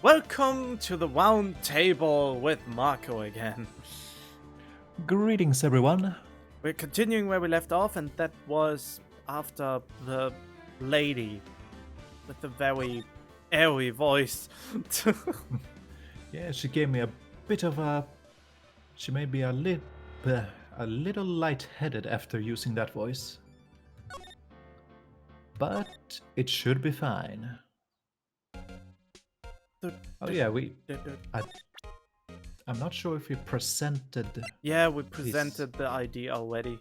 Welcome to the round table with Marco again. Greetings, everyone. We're continuing where we left off, and that was after the lady with the very airy voice. Yeah, she gave me a bit of a. She made me a little lightheaded after using that voice. But it should be fine. Oh yeah, I, I'm not sure if we presented. Yeah, we presented the idea already.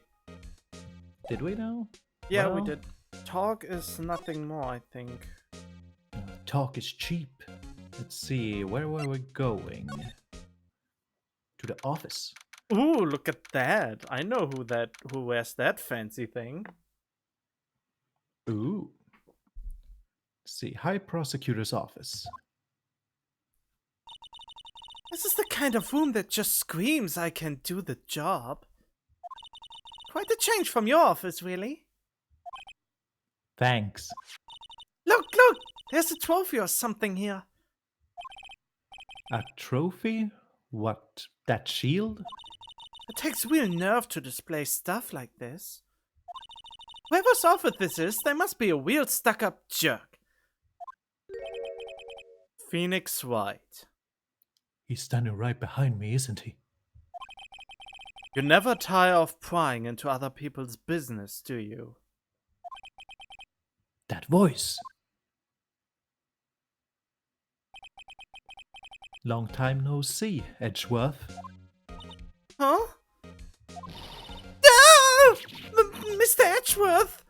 Did we now? Yeah, we Well, did. Talk is nothing more, I think. Talk is cheap. Let's see, where were we going? To the office. Ooh, look at that. I know who wears that fancy thing. Ooh. Let's see, High Prosecutor's office. This is the kind of room that just screams I can do the job. Quite a change from your office, really. Thanks. Look! There's a trophy or something here. A trophy? What, that shield? It takes real nerve to display stuff like this. Whoever's offered this is, they must be a real stuck-up jerk. Phoenix Wright. He's standing right behind me, isn't he? You never tire of prying into other people's business, do you? That voice! Long time no see, Edgeworth. Huh? Ah! Mr. Edgeworth!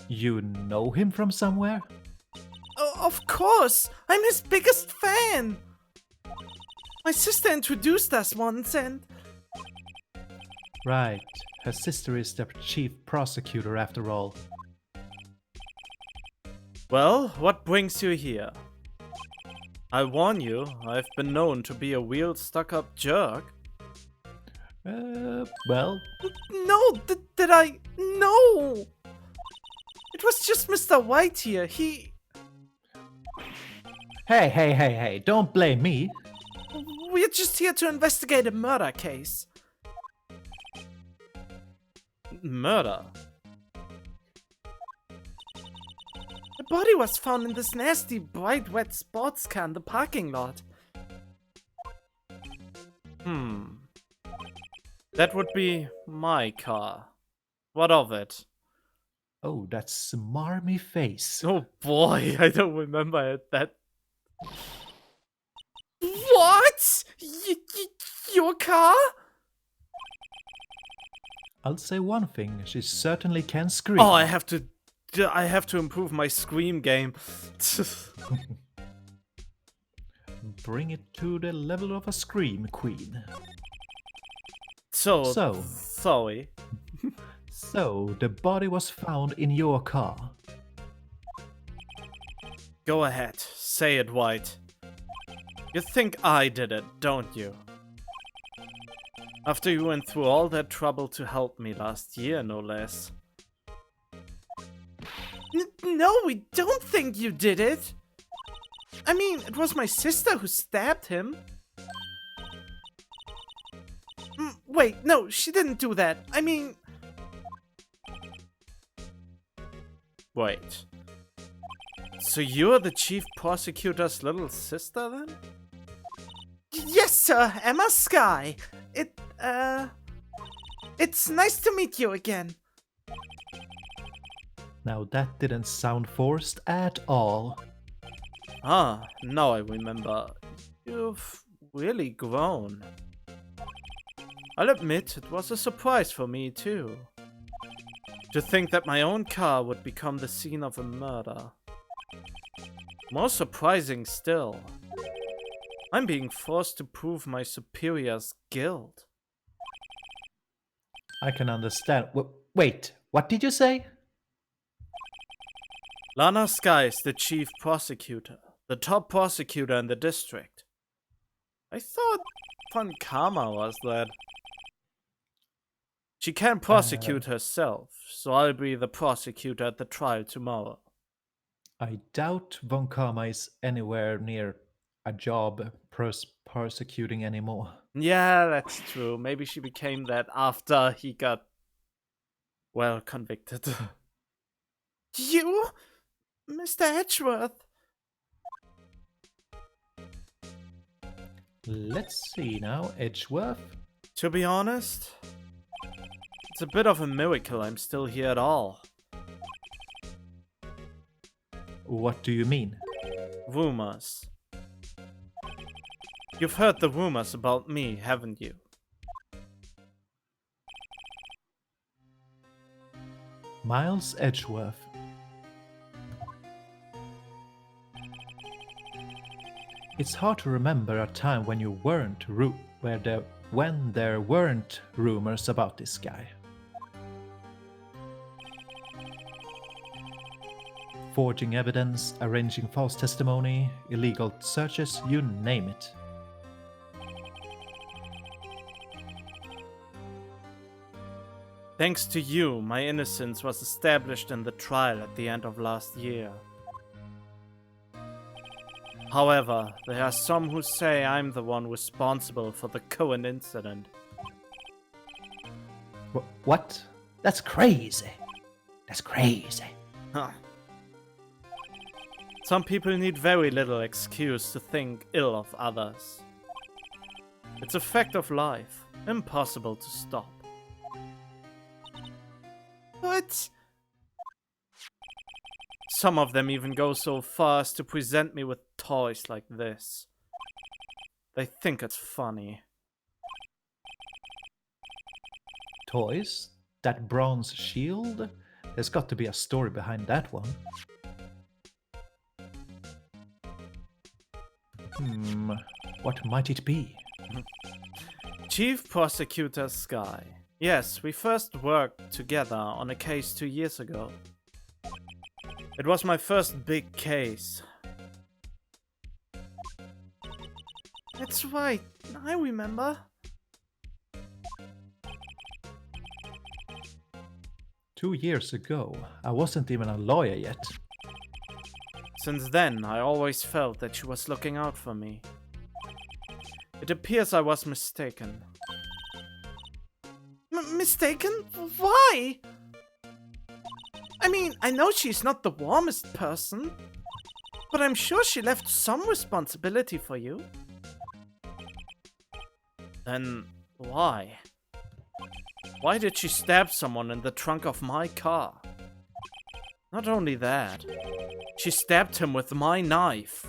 You know him from somewhere? Of course! I'm his biggest fan! My sister introduced us once and... Right, her sister is the chief prosecutor after all. Well, what brings you here? I warn you, I've been known to be a real stuck-up jerk. Well, No, did I? No! It was just Mr. White here, hey, don't blame me. We're just here to investigate a murder case. Murder? The body was found in this nasty, bright red sports car in the parking lot. That would be my car. What of it? Oh, that smarmy face. Oh boy, I don't remember it. That... What? Your car? I'll say one thing, she certainly can scream. Oh, I have to improve my scream game. Bring it to the level of a scream queen. So, So. sorry. So, the body was found in your car. Go ahead, say it, White. You think I did it, don't you? After you went through all that trouble to help me last year, no less. No, we don't think you did it. I mean, it was my sister who stabbed him. Wait, no, she didn't do that. I mean... Wait. So you're the chief prosecutor's little sister, then? Yes, sir, Emma Sky. It's nice to meet you again. Now that didn't sound forced at all. Ah, now I remember. You've really grown. I'll admit, it was a surprise for me, too. To think that my own car would become the scene of a murder. More surprising still, I'm being forced to prove my superior's guilt. I can understand. Wait, what did you say? Lana Sky is the chief prosecutor, the top prosecutor in the district. I thought Von Karma was that. She can't prosecute herself, so I'll be the prosecutor at the trial tomorrow. I doubt Von Kama is anywhere near a job persecuting anymore. Yeah, that's true. Maybe she became that after he got, well, convicted. You? Mr. Edgeworth? Let's see now, Edgeworth. To be honest, it's a bit of a miracle I'm still here at all. What do you mean? Rumors. You've heard the rumors about me, haven't you? Miles Edgeworth. It's hard to remember a time when you weren't when there weren't rumors about this guy. Forging evidence, arranging false testimony, illegal searches, you name it. Thanks to you, my innocence was established in the trial at the end of last year. However, there are some who say I'm the one responsible for the Cohen incident. What? That's crazy. That's crazy. Huh. Some people need very little excuse to think ill of others. It's a fact of life, impossible to stop. But some of them even go so far as to present me with toys like this. They think it's funny. Toys? That bronze shield? There's got to be a story behind that one. What might it be? Chief Prosecutor Sky. Yes, we first worked together on a case 2 years ago. It was my first big case. That's right, I remember. Two years ago, I wasn't even a lawyer yet. Since then, I always felt that she was looking out for me. It appears I was mistaken. Mistaken? Why? I mean, I know she's not the warmest person, but I'm sure she left some responsibility for you. Then why? Why did she stab someone in the trunk of my car? Not only that, she stabbed him with my knife.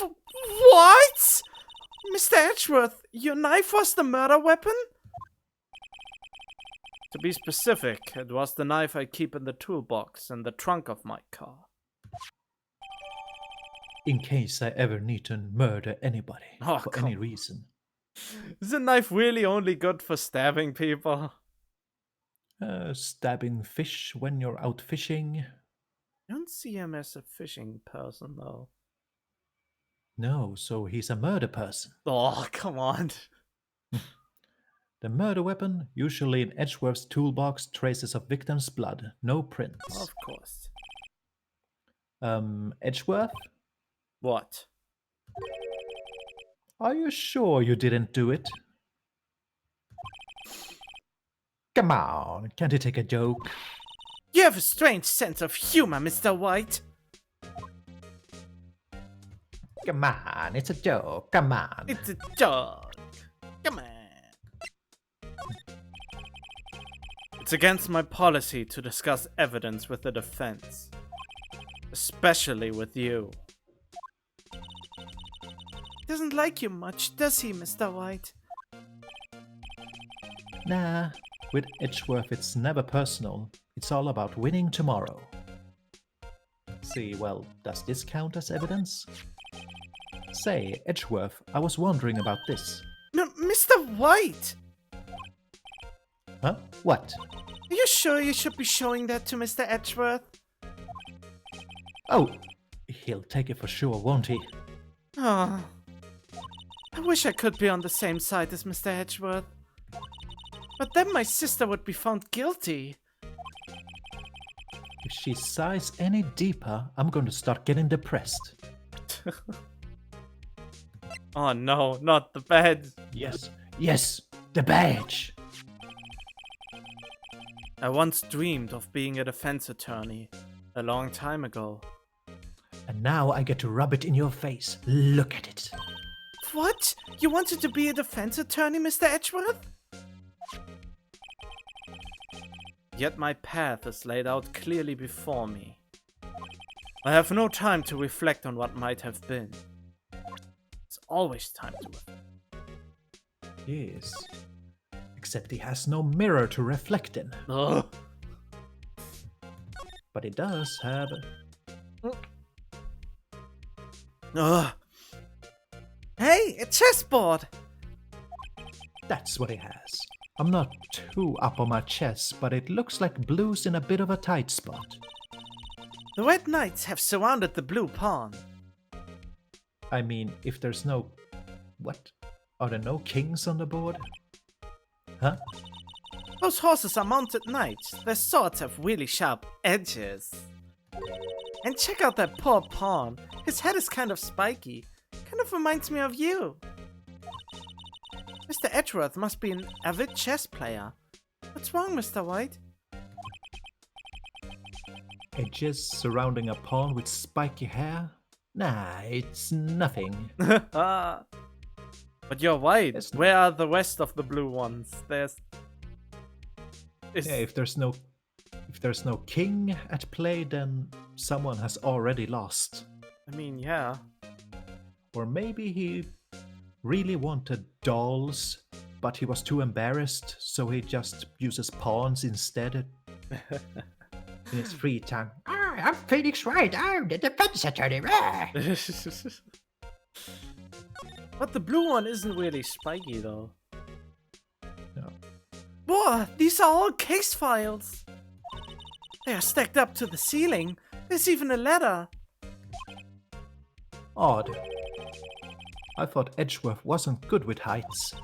What? Mr. Edgeworth, your knife was the murder weapon? To be specific, it was the knife I keep in the toolbox in the trunk of my car. In case I ever need to murder anybody for any reason. Is the knife really only good for stabbing people? Stabbing fish when you're out fishing. I don't see him as a fishing person, though. No, so he's a murder person. Oh, come on. The murder weapon, usually in Edgeworth's toolbox, traces of victim's blood, no prints. Of course. Edgeworth? What? Are you sure you didn't do it? Come on, can't you take a joke? You have a strange sense of humor, Mr. White. Come on, it's a joke, come on. It's a joke. Come on. It's against my policy to discuss evidence with the defense. Especially with you. Doesn't like you much, does he, Mr. White? Nah, with Edgeworth it's never personal. It's all about winning tomorrow. See, well, does this count as evidence? Say, Edgeworth, I was wondering about this. Mr. White! Huh? What? Are you sure you should be showing that to Mr. Edgeworth? Oh, he'll take it for sure, won't he? Oh, I wish I could be on the same side as Mr. Edgeworth. But then my sister would be found guilty. If she sighs any deeper, I'm going to start getting depressed. Oh no, not the bed. Yes, yes, the badge! I once dreamed of being a defense attorney a long time ago. And now I get to rub it in your face. Look at it. What? You wanted to be a defense attorney, Mr. Edgeworth? Yet my path is laid out clearly before me. I have no time to reflect on what might have been. It's always time to reflect. Yes. Except he has no mirror to reflect in. Ugh. But he does have... Ugh. Hey, a chessboard! That's what he has. I'm not too up on my chess, but it looks like blue's in a bit of a tight spot. The red knights have surrounded the blue pawn. I mean, if there's no... What? Are there no kings on the board? Huh? Those horses are mounted knights. Their swords have really sharp edges. And check out that poor pawn. His head is kind of spiky. Kind of reminds me of you. Mr. Edgeworth must be an avid chess player. What's wrong, Mr. White? Edges surrounding a pawn with spiky hair? Nah, it's nothing. But you're white. It's- Where are the rest of the blue ones? There's... Yeah, if there's no king at play, then someone has already lost. I mean, yeah. Or maybe he really wanted dolls, but he was too embarrassed, so he just uses pawns instead in his free time. I'm Phoenix Wright. I'm the defense attorney. Rah! But the blue one isn't really spiky, though. No. Whoa, these are all case files. They are stacked up to the ceiling. There's even a ladder. Odd. I thought Edgeworth wasn't good with heights.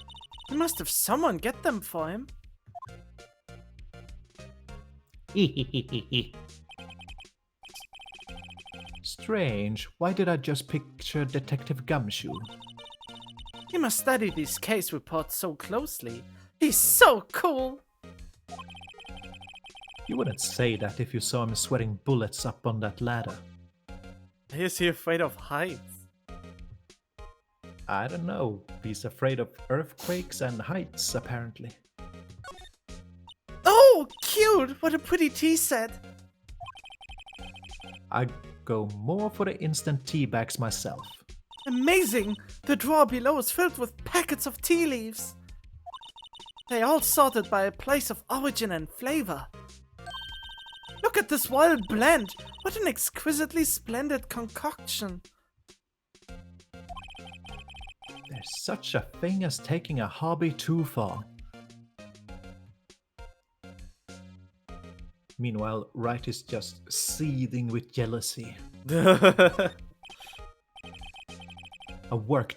He must have someone get them for him. Strange, why did I just picture Detective Gumshoe? He must study these case reports so closely. He's so cool. You wouldn't say that if you saw him sweating bullets up on that ladder. Is he afraid of heights? I don't know. He's afraid of earthquakes and heights, apparently. Oh, cute! What a pretty tea set. I'd go more for the instant tea bags myself. Amazing! The drawer below is filled with packets of tea leaves. They all sorted by a place of origin and flavor. Look at this wild blend! What an exquisitely splendid concoction! There's such a thing as taking a hobby too far. Meanwhile, Wright is just seething with jealousy. A work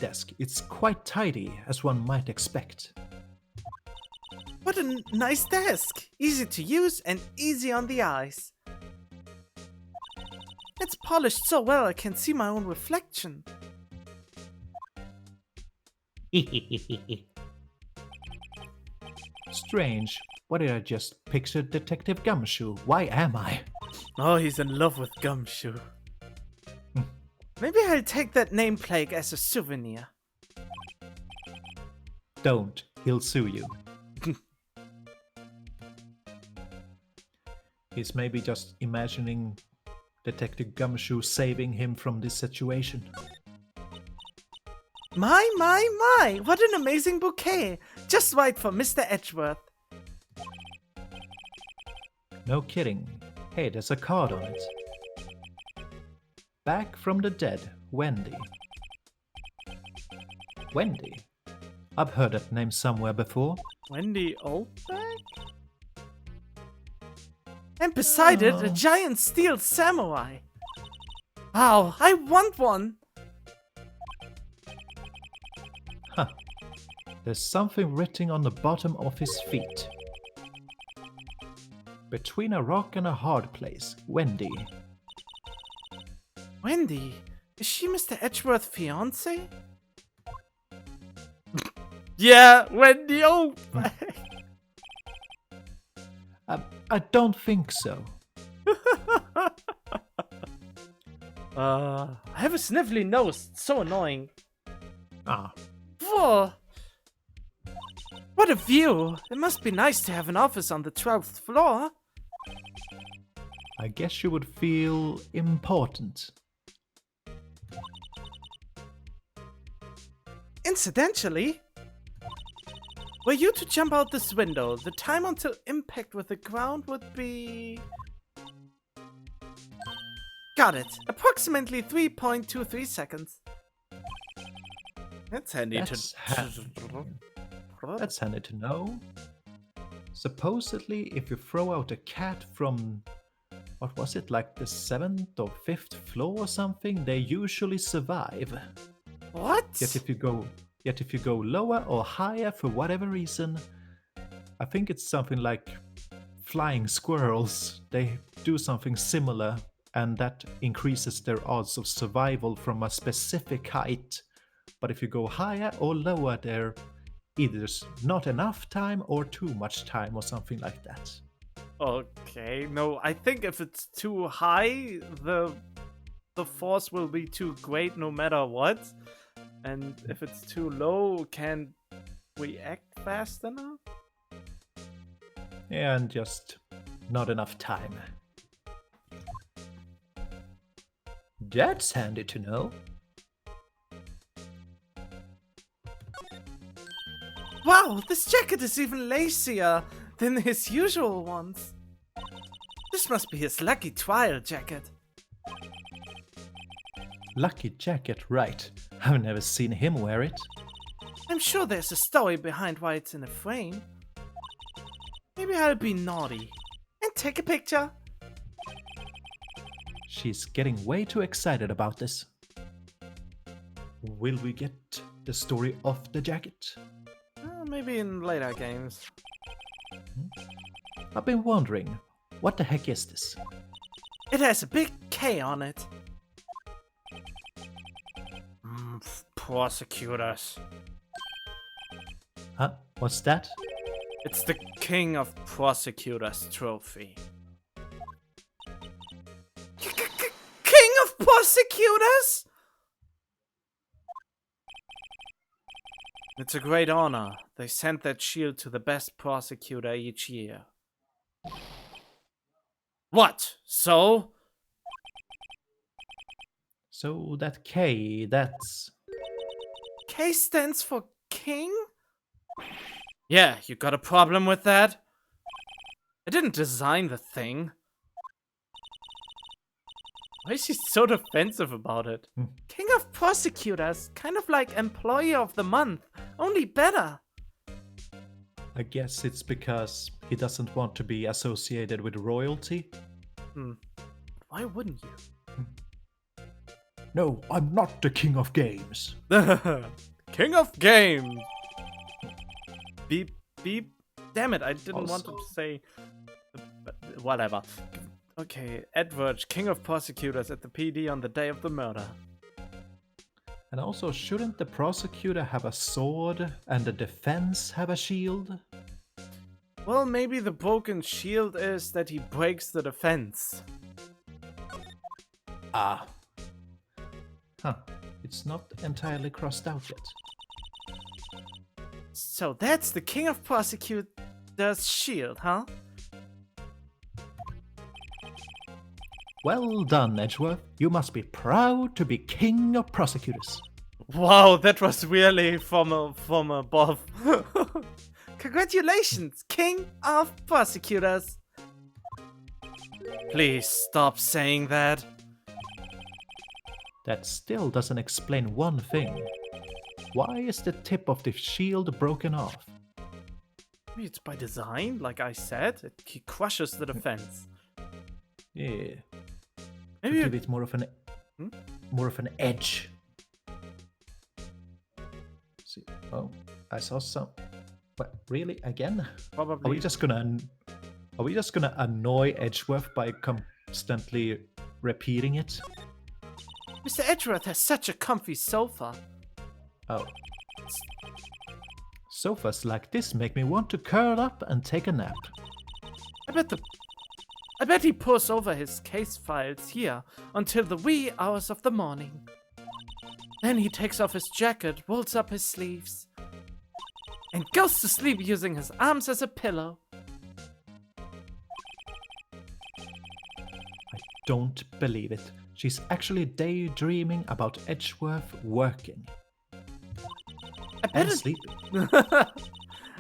desk. It's quite tidy, as one might expect. What a nice desk! Easy to use and easy on the eyes. It's polished so well I can see my own reflection. Strange. Why did I just picture Detective Gumshoe? Why am I? Oh, he's in love with Gumshoe. Maybe I'll take that nameplate as a souvenir. Don't. He'll sue you. He's maybe just imagining Detective Gumshoe saving him from this situation. My! What an amazing bouquet! Just right for Mr. Edgeworth. No kidding. Hey, there's a card on it. Back from the dead, Wendy. Wendy? I've heard that name somewhere before. Wendy Oldback? And beside it, a giant steel samurai. Wow, I want one! Huh. There's something written on the bottom of his feet. Between a rock and a hard place. Wendy. Wendy? Is she Mr. Edgeworth's fiance? Yeah, Wendy, oh! I don't think so. I have a sniffly nose. It's so annoying. Ah, Whoa! What a view! It must be nice to have an office on the 12th floor. I guess you would feel important. Incidentally, were you to jump out this window, the time until impact with the ground would be... Got it. Approximately 3.23 seconds. That's handy That's handy to know. Supposedly, if you throw out a cat from, what was it, like the 7th or 5th floor or something, they usually survive. What? Yet if you go lower or higher for whatever reason, I think it's something like flying squirrels. They do something similar, and that increases their odds of survival from a specific height. But if you go higher or lower, there either there's not enough time or too much time or something like that. Okay, no, I think if it's too high, the force will be too great no matter what. And if it's too low, can we act fast enough? And just not enough time. That's handy to know. Wow, this jacket is even lacier than his usual ones. This must be his lucky trial jacket. Lucky jacket, right. I've never seen him wear it. I'm sure there's a story behind why it's in a frame. Maybe I'll be naughty and take a picture. She's getting way too excited about this. Will we get the story of the jacket? Maybe in later games. I've been wondering, what the heck is this? It has a big K on it. Prosecutors. Huh? What's that? It's the King of Prosecutors trophy. King of Prosecutors? It's a great honor. They sent that shield to the best prosecutor each year. What? So? So that K, that's... K stands for king? Yeah, you got a problem with that? I didn't design the thing. Why is she so defensive about it? King of Prosecutors, kind of like Employee of the Month, only better. I guess it's because he doesn't want to be associated with royalty. Why wouldn't you? No, I'm not the king of games. King of Games! Beep, beep. Damn it, I didn't want to say... Whatever. Okay, Edward, King of Prosecutors at the PD on the day of the murder. And also, shouldn't the prosecutor have a sword and the defense have a shield? Well, maybe the broken shield is that he breaks the defense. Ah. Huh. It's not entirely crossed out yet. So that's the King of Prosecutors' shield, huh? Well done, Edgeworth. You must be proud to be king of prosecutors. Wow, that was really from above. Congratulations, King of Prosecutors. Please stop saying that. That still doesn't explain one thing. Why is the tip of the shield broken off? Maybe it's by design, like I said. He crushes the defense. Yeah. Maybe To give it more of an edge. See. Oh, I saw some. What? Really? Again? probably. Are we just gonna Are we just gonna annoy Edgeworth by constantly repeating it? Mr. Edgeworth has such a comfy sofa. Oh. Sofas like this make me want to curl up and take a nap. I bet he pores over his case files here until the wee hours of the morning. Then he takes off his jacket, rolls up his sleeves, and goes to sleep using his arms as a pillow. I don't believe it. She's actually daydreaming about Edgeworth working. And sleeping.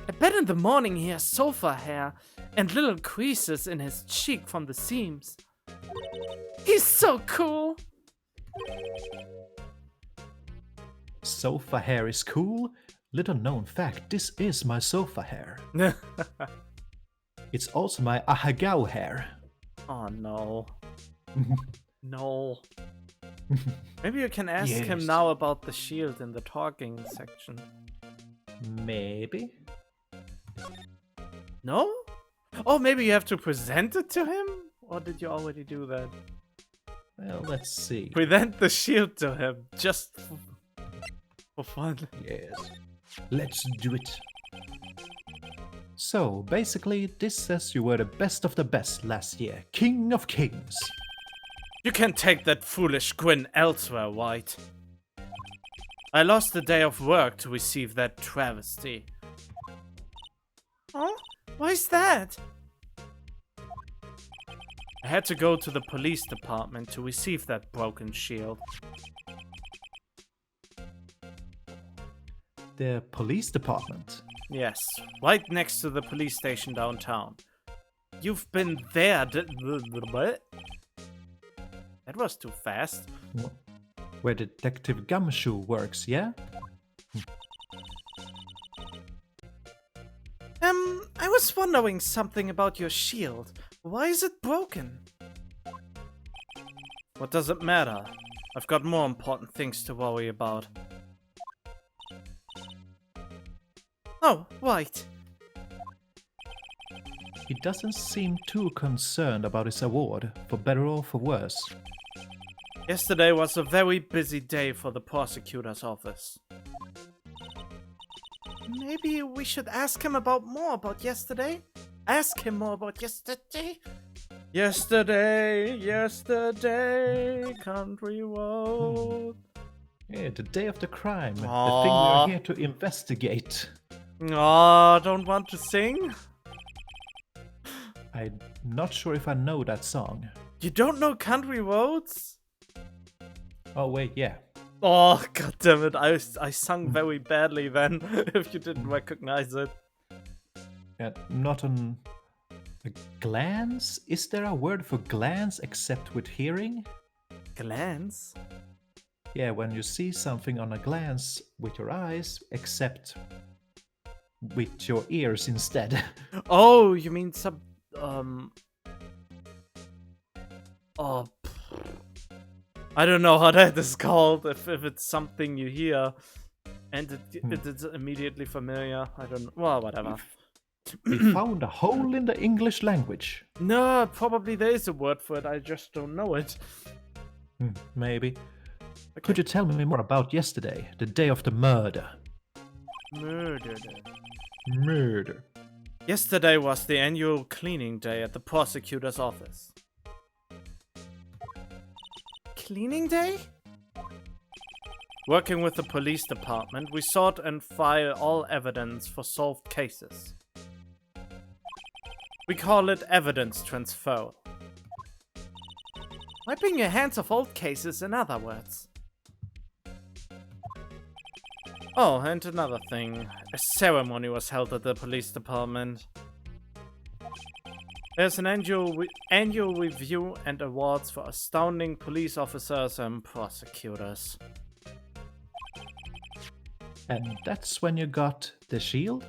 I bet in the morning he has sofa hair and little creases in his cheek from the seams. He's so cool! Sofa hair is cool? Little known fact, this is my sofa hair. It's also my ahagao hair. Oh no. No. Maybe you can ask him Yes. now about the shield in the talking section. Maybe? No? Oh, maybe you have to present it to him? Or did you already do that? Well, let's see. Present the shield to him, just for fun. Yes. Let's do it. So, basically, this says you were the best of the best last year. King of Kings. You can take that foolish grin elsewhere, Wright. I lost a day of work to receive that travesty. Oh? Why's that? I had to go to the police department to receive that broken shield. The police department. Yes, right next to the police station downtown. You've been there, what? That was too fast. Where Detective Gumshoe works, yeah? I was wondering something about your shield. Why is it broken? What does it matter? I've got more important things to worry about. Oh, right. He doesn't seem too concerned about his award, for better or for worse. Yesterday was a very busy day for the prosecutor's office. Maybe we should ask him more about yesterday? Ask him more about yesterday? Yesterday, country road. Yeah, the day of the crime. The thing Aww. we're here to investigate. Aw, don't want to sing? I'm not sure if I know that song. You don't know country roads? Oh, wait, yeah. Oh, god damn it, I sung very badly then, if you didn't recognize it. Not on a glance? Is there a word for glance except with hearing? Glance? Yeah, when you see something on a glance with your eyes, except with your ears instead. Oh, you mean some, oh, I don't know how that is called, if it's something you hear, and it's immediately familiar, I don't know, well, whatever. We found a hole in the English language. No, probably there is a word for it, I just don't know it. Maybe. Could you tell me more about yesterday, the day of the murder? Murder. Yesterday was the annual cleaning day at the prosecutor's office. Cleaning day? Working with the police department, we sort and file all evidence for solved cases. We call it evidence transfer. Wiping your hands of old cases, in other words. Oh, and another thing. A ceremony was held at the police department. There's an annual review and awards for astounding police officers and prosecutors. And that's when you got the shield?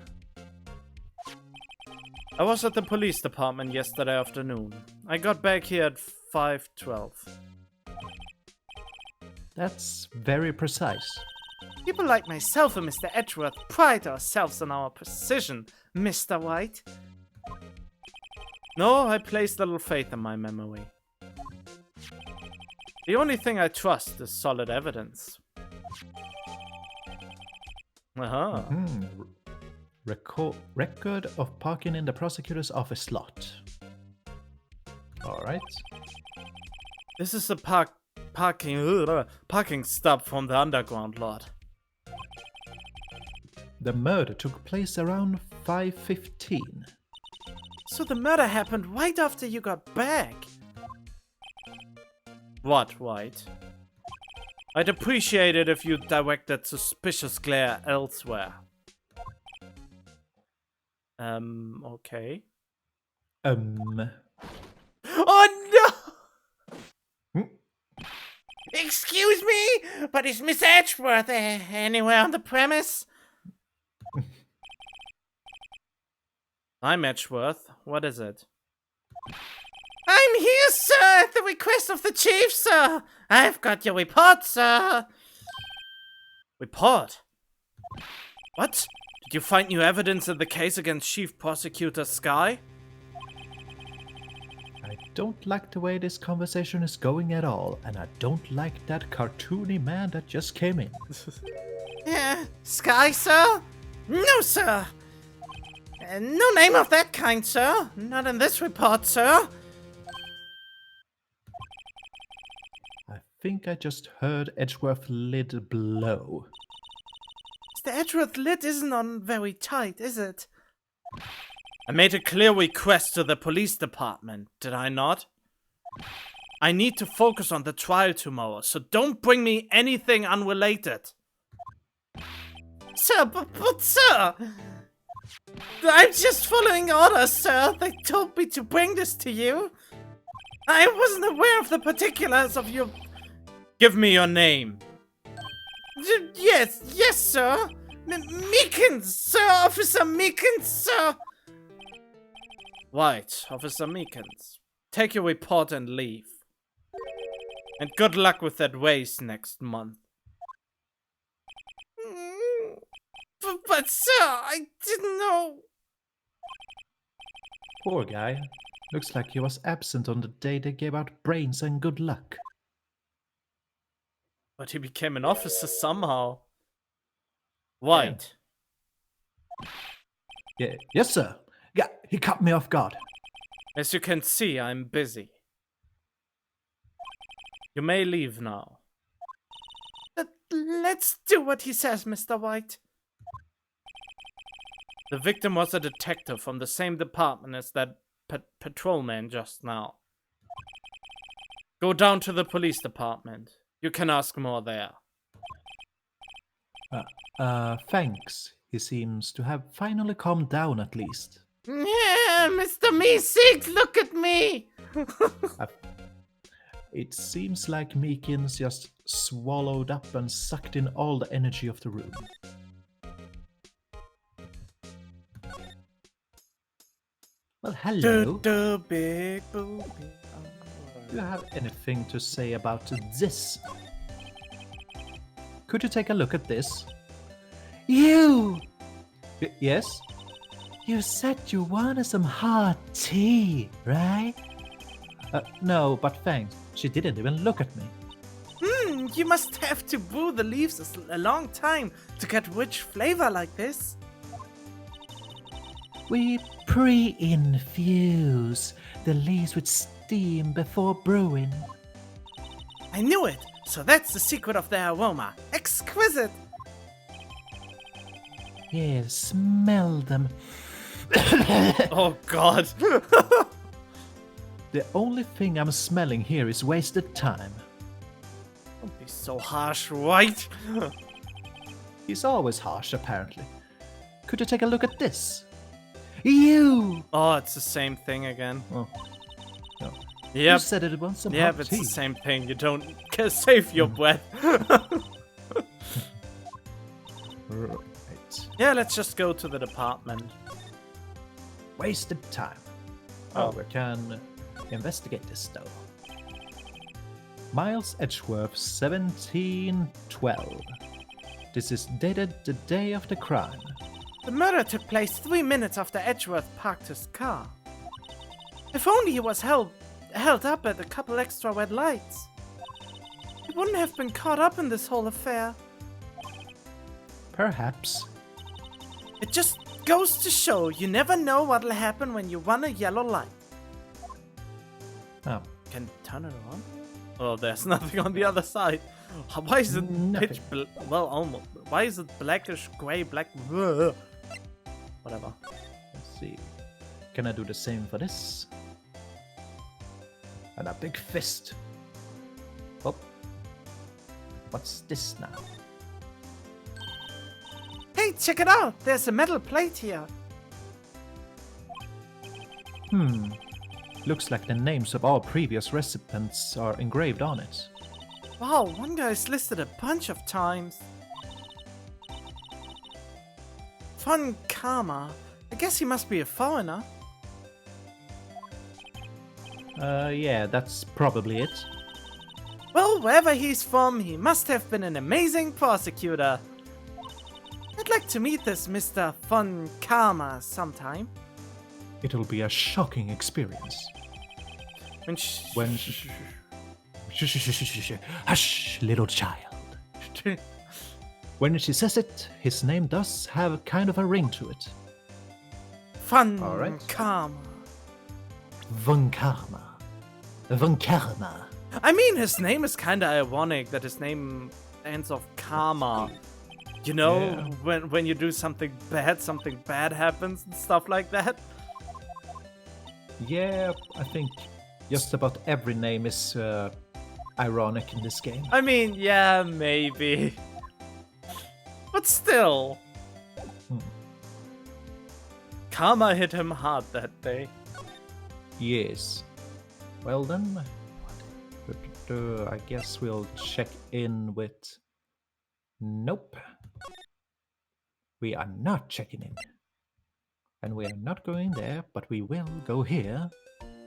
I was at the police department yesterday afternoon. I got back here at 5:12. That's very precise. People like myself and Mr. Edgeworth pride ourselves on our precision, Mr. White. No, I place little faith in my memory. The only thing I trust is solid evidence. Uh-huh. Record of parking in the prosecutor's office lot. Alright. This is a parking stop from the underground lot. The murder took place around 5:15. So the murder happened right after you got back. What, Wright? I'd appreciate it if you directed suspicious glare elsewhere. Okay. Oh no! Excuse me, but is Miss Edgeworth anywhere on the premise? I'm Edgeworth. What is it? I'm here, sir, at the request of the chief, sir. I've got your report, sir. Report? What? Did you find new evidence in the case against Chief Prosecutor Sky? I don't like the way this conversation is going at all, and I don't like that cartoony man that just came in. Sky, sir? No, sir. No name of that kind, sir. Not in this report, sir. I think I just heard Edgeworth lid blow. The Edgeworth lid isn't on very tight, is it? I made a clear request to the police department, did I not? I need to focus on the trial tomorrow, so don't bring me anything unrelated. Sir, but sir! I'm just following orders, sir. They told me to bring this to you. I wasn't aware of the particulars of your... Give me your name. Yes, sir. Meekins, sir. Officer Meekins, sir. Right, Officer Meekins. Take your report and leave. And good luck with that race next month. But sir, I didn't know. Poor guy. Looks like he was absent on the day they gave out brains and good luck. But he became an officer somehow. Right. Yeah. Yes, sir. Yeah, he caught me off guard. As you can see, I'm busy. You may leave now. Let's do what he says, Mr. Wright. The victim was a detective from the same department as that patrolman just now. Go down to the police department. You can ask more there. Thanks. He seems to have finally calmed down at least. Yeah, Mr. Meeseeks, look at me! It seems like Meekins just swallowed up and sucked in all the energy of the room. Well, hello. Big booby. Do you have anything to say about this? Could you take a look at this? You! Yes? You said you wanted some hot tea, right? No, but thanks. She didn't even look at me. You must have to brew the leaves a long time to get rich flavor like this. We pre-infuse the leaves with steam before brewing. I knew it! So that's the secret of their aroma. Exquisite! Yeah, smell them. Oh god. The only thing I'm smelling here is wasted time. Don't be so harsh, right? He's always harsh, apparently. Could you take a look at this? You! Oh, it's the same thing again. Oh. No. You Yep. said it was some Yeah, hot but it's tea. the same thing. You don't save your breath. Right. Yeah, let's just go to the department. Wasted time. Oh. We can investigate this though. Miles Edgeworth, 1712. This is dated the day of the crime. The murder took place 3 minutes after Edgeworth parked his car. If only he was held up at a couple extra red lights, he wouldn't have been caught up in this whole affair. Perhaps. It just goes to show you never know what'll happen when you run a yellow light. Oh, Can turn it on? Oh, there's nothing on the other side. Why is it Nothing. pitch black? Well, almost. Why is it blackish, gray, black? Ugh. Whatever. let's see. Can I do the same for this? And a big fist. Oh. What's this now? Hey, check it out! There's a metal plate here. Looks like the names of all previous recipients are engraved on it. Wow, one guy's listed a bunch of times. Fun Karma. I guess he must be a foreigner. Yeah, that's probably it. Well, wherever he's from, he must have been an amazing prosecutor. I'd like to meet this Mr. Fun Karma sometime. It'll be a shocking experience. When Hush, little child. When she says it, his name does have kind of a ring to it. Fun All right. Karma. Von Karma. Von Karma. I mean, his name is kinda ironic that his name ends off karma. You know, Yeah. when you do something bad happens and stuff like that. Yeah, I think just about every name is ironic in this game. I mean, yeah, maybe. But still. Karma hit him hard that day. Yes. Well then, I guess we'll check in with... Nope. We are not checking in. And we are not going there, but we will go here,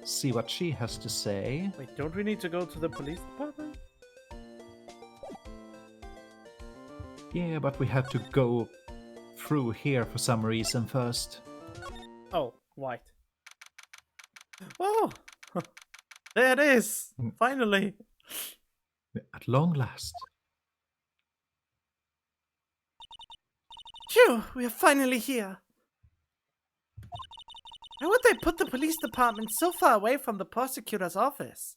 see what she has to say. Wait, don't we need to go to the police department? Yeah, but we have to go through here for some reason first. Oh, White. Oh! There it is! Finally! At long last. Phew, we are finally here. Why would they put the police department so far away from the prosecutor's office?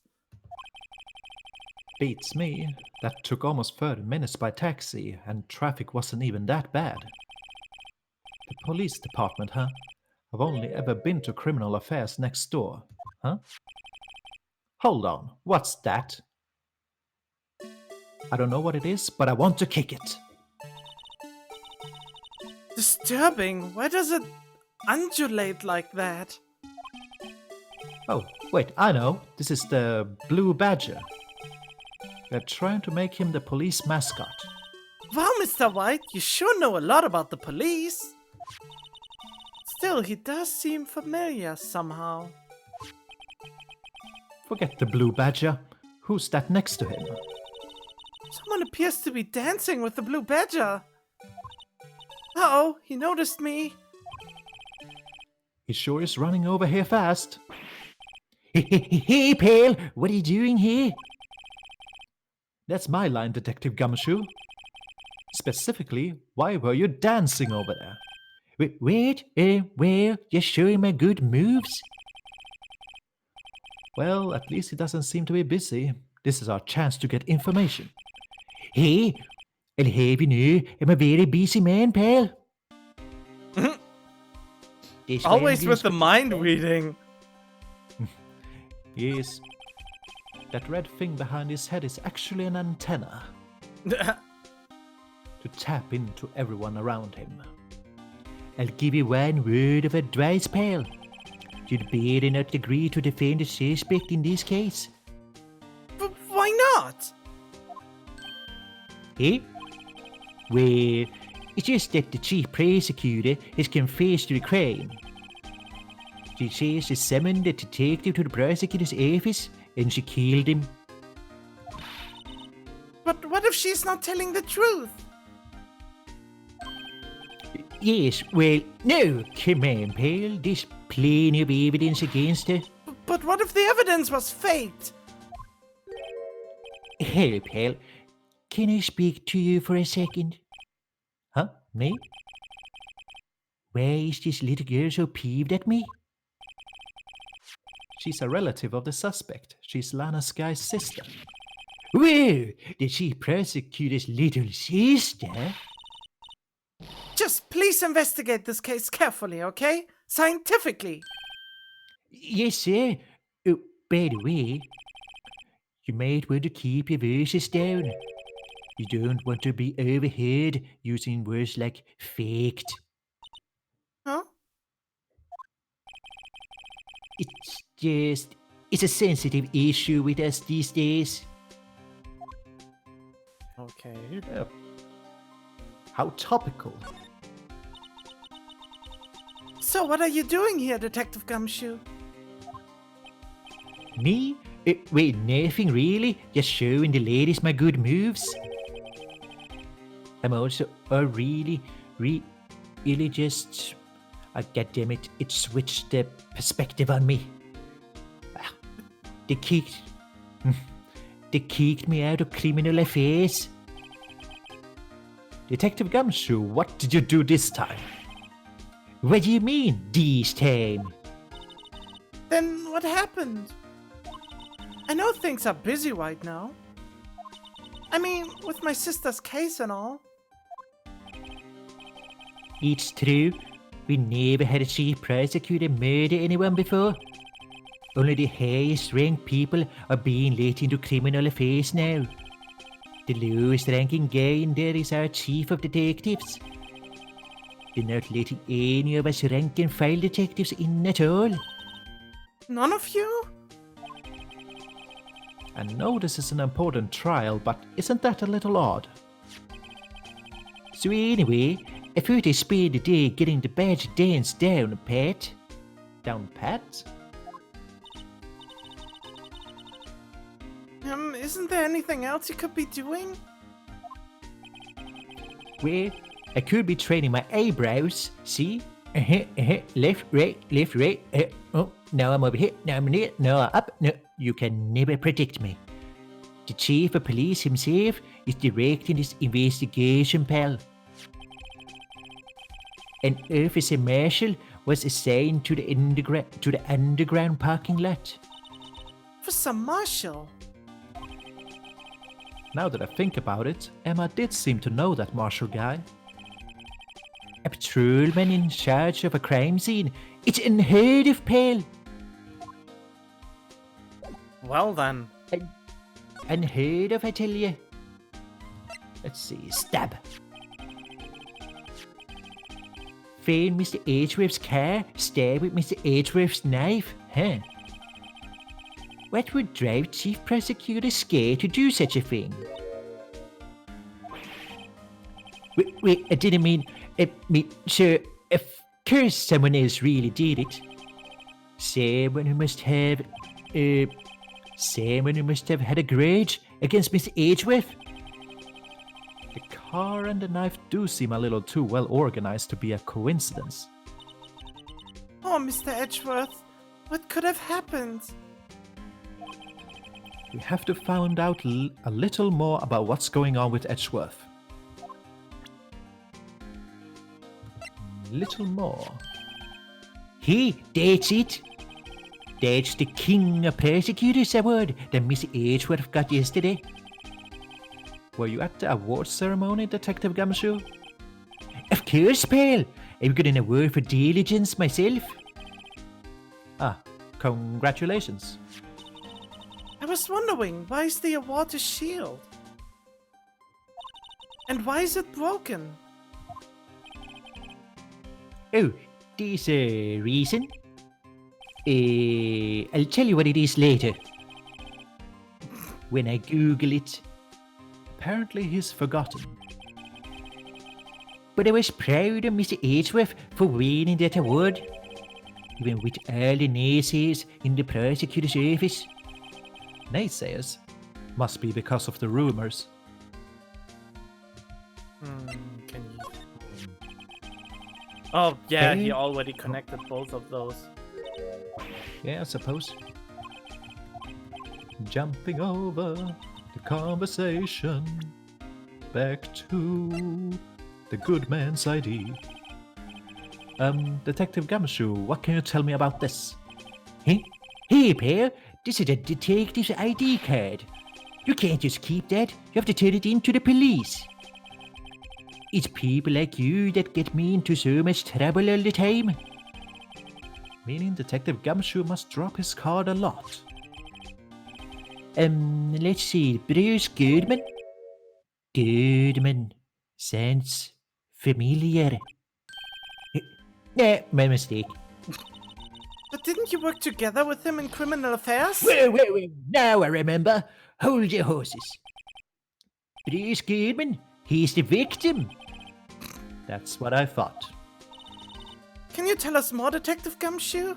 Beats me. That took almost 30 minutes by taxi, and traffic wasn't even that bad. The police department, huh? I've only ever been to criminal affairs next door, huh? Hold on, what's that? I don't know what it is, but I want to kick it. Disturbing. Why does it undulate like that? Oh, wait, I know. This is the Blue Badger. They're trying to make him the police mascot. Wow, Mr. White, you sure know a lot about the police. Still, he does seem familiar somehow. Forget the Blue Badger. Who's that next to him? Someone appears to be dancing with the blue badger. Uh-oh, he noticed me. He sure is running over here fast. Hey, pal, what are you doing here? That's my line, Detective Gumshoe. Specifically, why were you dancing over there? Wait, well, you're showing my good moves? Well, at least he doesn't seem to be busy. This is our chance to get information. Hey, I'll have you know, I'm a very busy man, pal. Always with the mind reading. Yes. That red thing behind his head is actually an antenna to tap into everyone around him. I'll give you one word of advice, pal. You'd better not agree to defend the suspect in this case. But why not? Eh? Well, it's just that the chief prosecutor has confessed to the crime. She says she summoned the detective to the prosecutor's office and she killed him. But what if she's not telling the truth? Yes, well, no, come on, pal. There's plenty of evidence against her. But what if the evidence was faked? Hello, pal. Can I speak to you for a second? Huh? Me? Why is this little girl so peeved at me? She's a relative of the suspect. She's Lana Sky's sister. Well, did she prosecute his little sister? Just please investigate this case carefully, okay? Scientifically. Yes, sir. Oh, by the way, you might want to keep your voices down. You don't want to be overheard using words like faked. Huh? It's a sensitive issue with us these days. Okay. Yeah. How topical. So what are you doing here, Detective Gumshoe? Me? Wait, nothing really. Just showing the ladies my good moves. I'm also really just... God damn it, it switched the perspective on me. Ah, They kicked... They kicked me out of criminal affairs. Detective Gumshoe, what did you do this time? What do you mean, this time? Then what happened? I know things are busy right now. I mean, with my sister's case and all. It's true. We never had a chief prosecutor murder anyone before. Only the highest ranked people are being let into criminal affairs now. The lowest ranking guy in there is our chief of detectives. They're not letting any of us rank and file detectives in at all. None of you? I know this is an important trial, but isn't that a little odd? So anyway, I thought I spared the day getting the badge dance down, Pat. Down pat? Isn't there anything else you could be doing? Well, I could be training my eyebrows, see? Left, right, oh, now I'm over here, now I'm near, now I'm up, no, you can never predict me. The chief of police himself is directing this investigation, pal. An officer marshal was assigned to the underground parking lot. Officer Marshall? Now that I think about it, Emma did seem to know that Marshall guy. A patrolman in charge of a crime scene. It's unheard of, pal. Well then. Unheard of, I tell you. Let's see. Stab. Found Mr. Edgeworth's car. Stab with Mr. Edgeworth's knife. Huh? What would drive Chief Prosecutor Scare to do such a thing? Wait, I didn't mean... sure, of course someone else really did it. Someone who must have had a grudge against Mr. Edgeworth. The car and the knife do seem a little too well organized to be a coincidence. Oh, Mr. Edgeworth, what could have happened? We have to find out a little more about what's going on with Edgeworth. Little more. Hey, that's it. That's the King of Prosecutors award that Miss Edgeworth got yesterday. Were you at the awards ceremony, Detective Gumshoe? Of course, pal. I've got an award for diligence myself. Ah, congratulations. I was wondering, why is the award a shield? And why is it broken? Oh, there's a reason. I'll tell you what it is later. When I Google it. Apparently he's forgotten. But I was proud of Mr. Edgeworth for winning that award. Even with all the naysayers in the prosecutor's office. Naysayers? Must be because of the rumors. Can you... Oh, yeah, he Hey. already connected both of those. Yeah, I suppose. Jumping over the conversation back to the good man's ID. Detective Gumshoe, what can you tell me about this? Hey, pal, this is a detective's ID card. You can't just keep that. You have to turn it in to the police. It's people like you that get me into so much trouble all the time. Meaning Detective Gumshoe must drop his card a lot. Let's see. Bruce Goodman? Goodman. Sounds familiar. Nah, my mistake. But didn't you work together with him in criminal affairs? Wait. Now I remember. Hold your horses. Bruce Goodman, he's the victim. That's what I thought. Can you tell us more, Detective Gumshoe?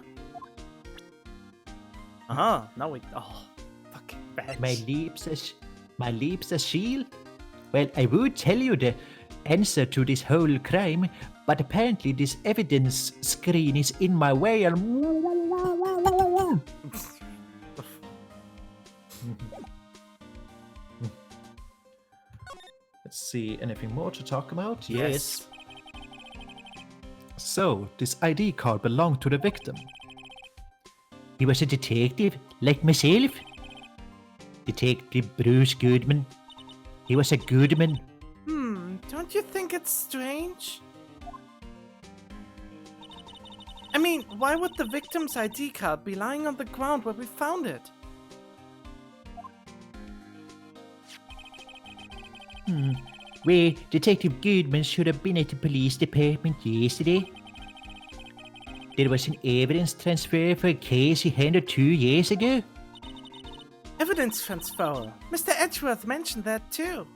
Uh-huh, now we... Oh, fucking badge. My lips are sealed. Well, I would tell you the answer to this whole crime, but apparently this evidence screen is in my way. Let's see, anything more to talk about? Yes. So, this ID card belonged to the victim. He was a detective, like myself. Detective Bruce Goodman. He was a Goodman. Don't you think it's strange? I mean, why would the victim's ID card be lying on the ground where we found it? Well, Detective Goodman should have been at the police department yesterday. There was an evidence transfer for a case he handled 2 years ago. Evidence transfer. Mr. Edgeworth mentioned that too.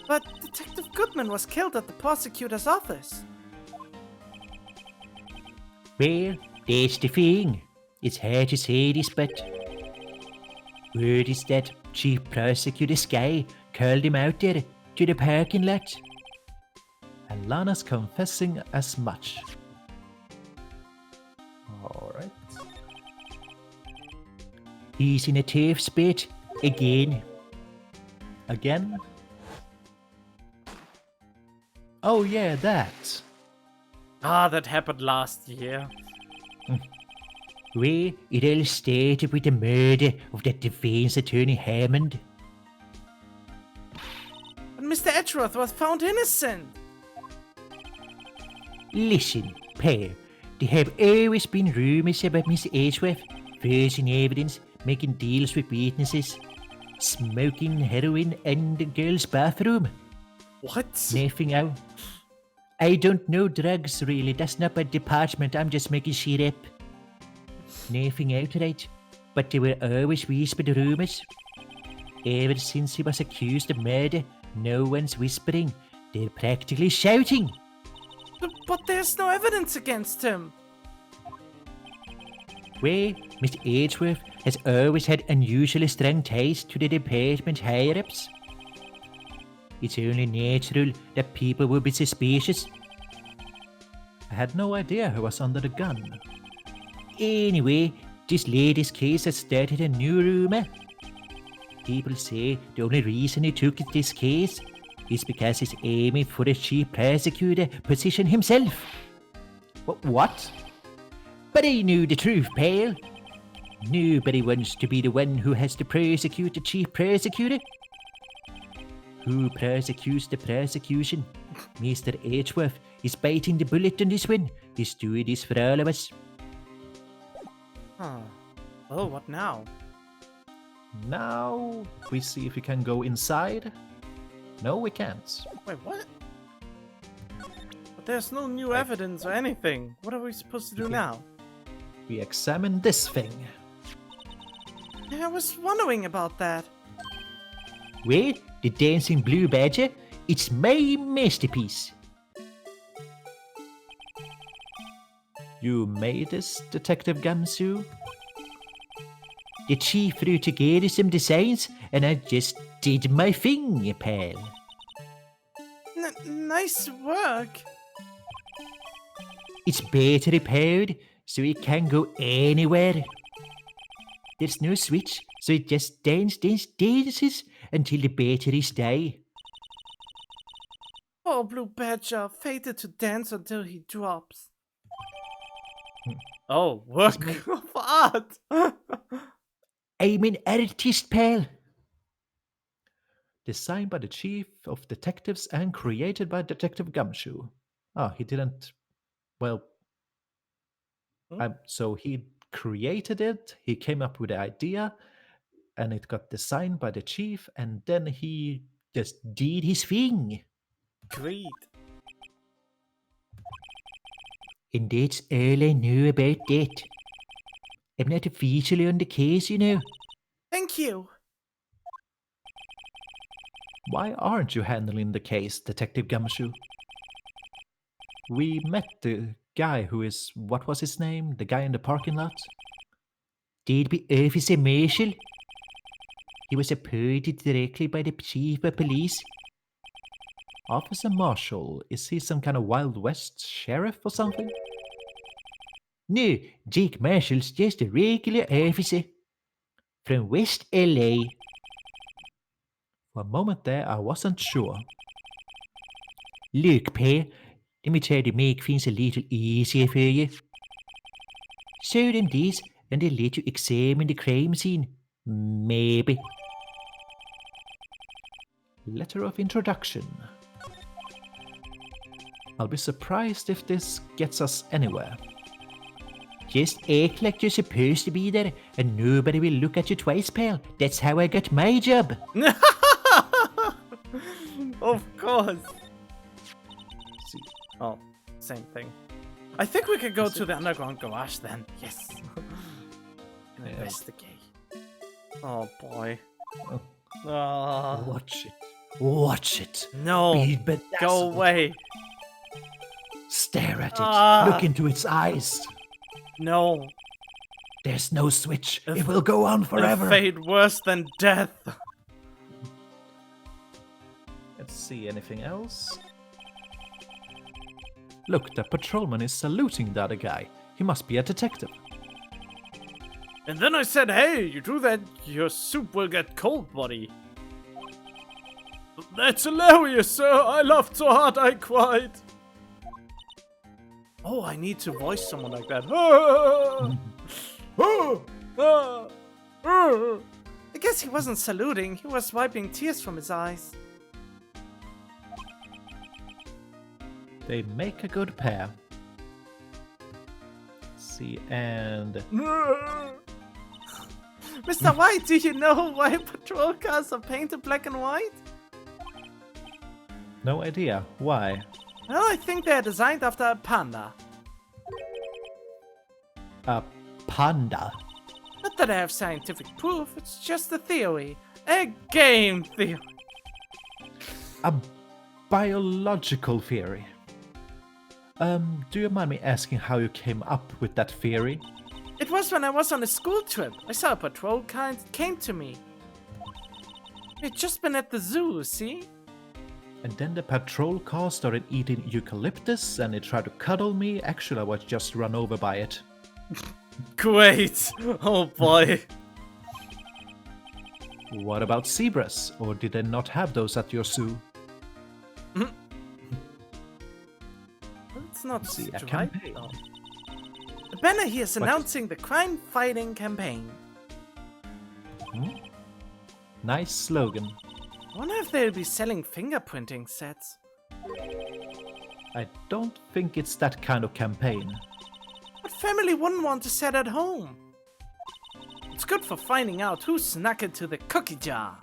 But Detective Goodman was killed at the prosecutor's office. Well, that's the thing. It's hard to say this, but word is that Chief Prosecutor Sky called him out there to the parking lot. And Lana's confessing as much. Alright. He's in a tough spot again. Again? Oh yeah, that. Ah, that happened last year. Well, it all started with the murder of that defense attorney Hammond. But Mr. Edgeworth was found innocent. Listen, Pear, there have always been rumors about Miss Edgeworth forging evidence, making deals with witnesses, smoking heroin in the girl's bathroom. What? Nothing out. I don't know drugs really, that's not my department, I'm just making shit up. Nothing outright, but there were always whispered rumors. Ever since he was accused of murder, no one's whispering, they're practically shouting. But there's no evidence against him. Well, Miss Edgeworth has always had unusually strong ties to the department higher-ups. It's only natural that people will be suspicious. I had no idea who was under the gun. Anyway, this latest case has started a new rumor. People say the only reason he took this case is because he's aiming for the chief prosecutor position himself. What? But I knew the truth, pal. Nobody wants to be the one who has to prosecute the chief prosecutor. Who prosecutes the prosecution? Mr. Edgeworth is biting the bullet on this one. He's doing this for all of us. Huh. Oh, what now? Now we see if we can go inside. No, we can't. Wait, what? But there's no new evidence or anything. What are we supposed to do now? We examine this thing. I was wondering about that. Well, the dancing blue badger, it's my masterpiece. You made this, Detective Gamsu? The chief threw together some designs, and I just did my thing, pal. Nice work. It's battery powered, so it can go anywhere. There's no switch, So it just dances until the batteries die. Poor Blue Badger, fated to dance until he drops. Oh, work my- of art! I'm an artist, pal. Designed by the chief of detectives and created by Detective Gumshoe. Oh, he didn't. Well, so he created it, he came up with the idea, and it got designed by the chief, and then he just Did his thing. Great. And that's all I know about that. I'm not officially on the case, you know. Thank you. Why aren't you handling the case, Detective Gumshoe? We met the guy who is. What was his name? The guy in the parking lot? That'd be Officer Marshall. He was appointed directly by the chief of police. Officer Marshall. Is he some kind of Wild West sheriff or something? No, Jake Marshall's just a regular officer. From West LA. For a moment there, I wasn't sure. Look, Pa, let me try to make things a little easier for you. Show them this, and they'll let you examine the crime scene. Maybe. Letter of introduction. I'll be surprised if this gets us anywhere. Just act like you're supposed to be there, and nobody will look at you twice, pal. That's how I got my job. Of course. See, Oh, same thing. I think we could go to the underground garage then. Yes. And Yeah. investigate. Oh boy. Oh. Ah, watch it. Watch it. no. Be bedazzled. Go away. Stare at it. Ah. Look into its eyes. No. There's no switch. A It will go on forever. A fate worse than death. Let's see, anything else? Look, the patrolman is saluting the other guy. He must be a detective. And then I said, hey, you do that, your soup will get cold, buddy. That's hilarious, sir. I laughed so hard I cried. Oh, I need to voice someone like that. I guess he wasn't saluting. He was wiping tears from his eyes. They make a good pair. Let's see, and Mr. White, do you know why patrol cars are painted black and white? no idea why. Well, I think they're designed after a panda. A panda. Not that I have scientific proof, it's just a theory. A game theory. A biological theory. Do you mind me asking how you came up with that theory? It was when I was on a school trip. I saw a patrol car and it came to me. We'd just been at the zoo, see? And then the patrol car started eating eucalyptus and it tried to cuddle me. Actually, I was just run over by it. Great! Oh boy. What about zebras? Or did they not have those at your zoo? It's not See, a striped, campaign. though. The banner here is announcing the crime-fighting campaign. Nice slogan. I wonder if they'll be selling fingerprinting sets. I don't think it's that kind of campaign. What family wouldn't want a set at home? It's good for finding out who snuck into the cookie jar.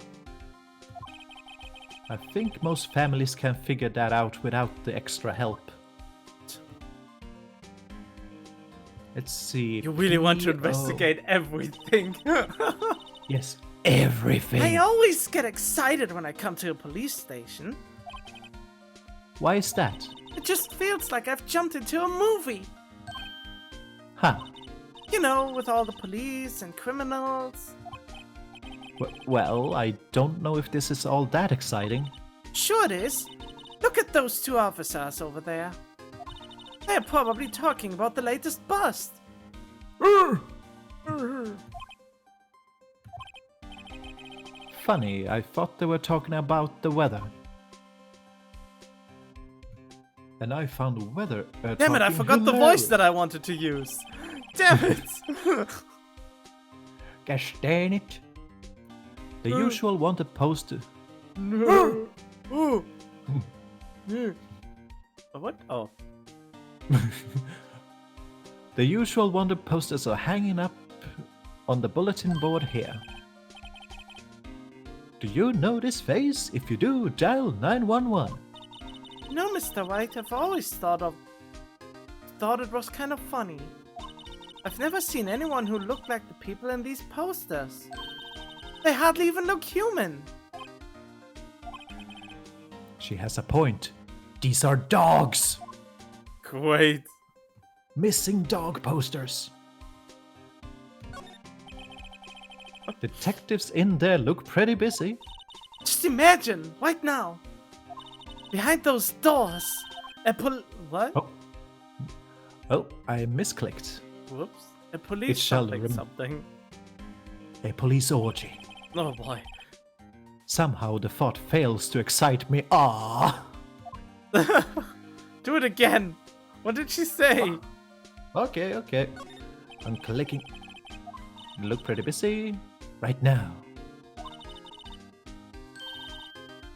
I think most families can figure that out without the extra help. Let's see. You really want to P.O. investigate everything. Yes, everything. I always get excited when I come to a police station. Why is that? It just feels like I've jumped into a movie. Huh. You know, with all the police and criminals. Well, I don't know if this is all that exciting. Sure it is. Look at those two officers over there. They're probably talking about the latest bust. funny. I thought they were talking about the weather. And I found weather. Damn it, I talking forgot the voice hilarious. that I wanted to use. Damn it. Gosh darn it. The usual wanted poster. No. Ooh. What? Oh. The usual wanted posters are hanging up on the bulletin board here. Do you know this face? If you do, dial 911. No, Mr. Wright, I've always thought it was kind of funny. I've never seen anyone who looked like the people in these posters. They hardly even look human. She has a point. These are dogs! Great. Missing dog posters. Detectives in there look pretty busy. Just imagine, right now, behind those doors, what? Oh. Oh, I misclicked. Whoops. A police shall something. A police orgy. Oh boy. Somehow the thought fails to excite me. Ah. Do it again. What did she say? Okay. I'm clicking. Look pretty busy. Right now.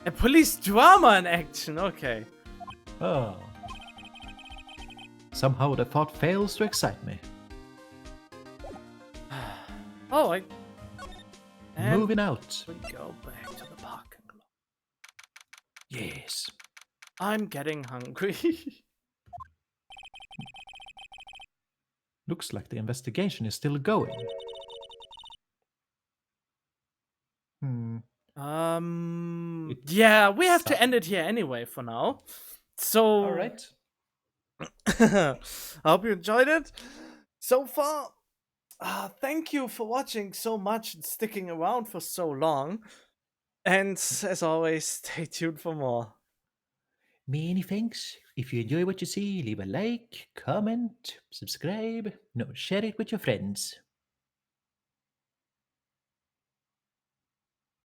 A police drama in action. Okay. Oh. Somehow the thought fails to excite me. Oh, and Moving out. we go back to the parking lot. Yes. I'm getting hungry. Looks like the investigation is still going. Yeah, we have to end it here anyway for now. So, All right. I hope you enjoyed it so far. Thank you for watching so much and sticking around for so long. And as always, stay tuned for more. Many thanks. If you enjoy what you see, leave a like, comment, subscribe, no, share it with your friends.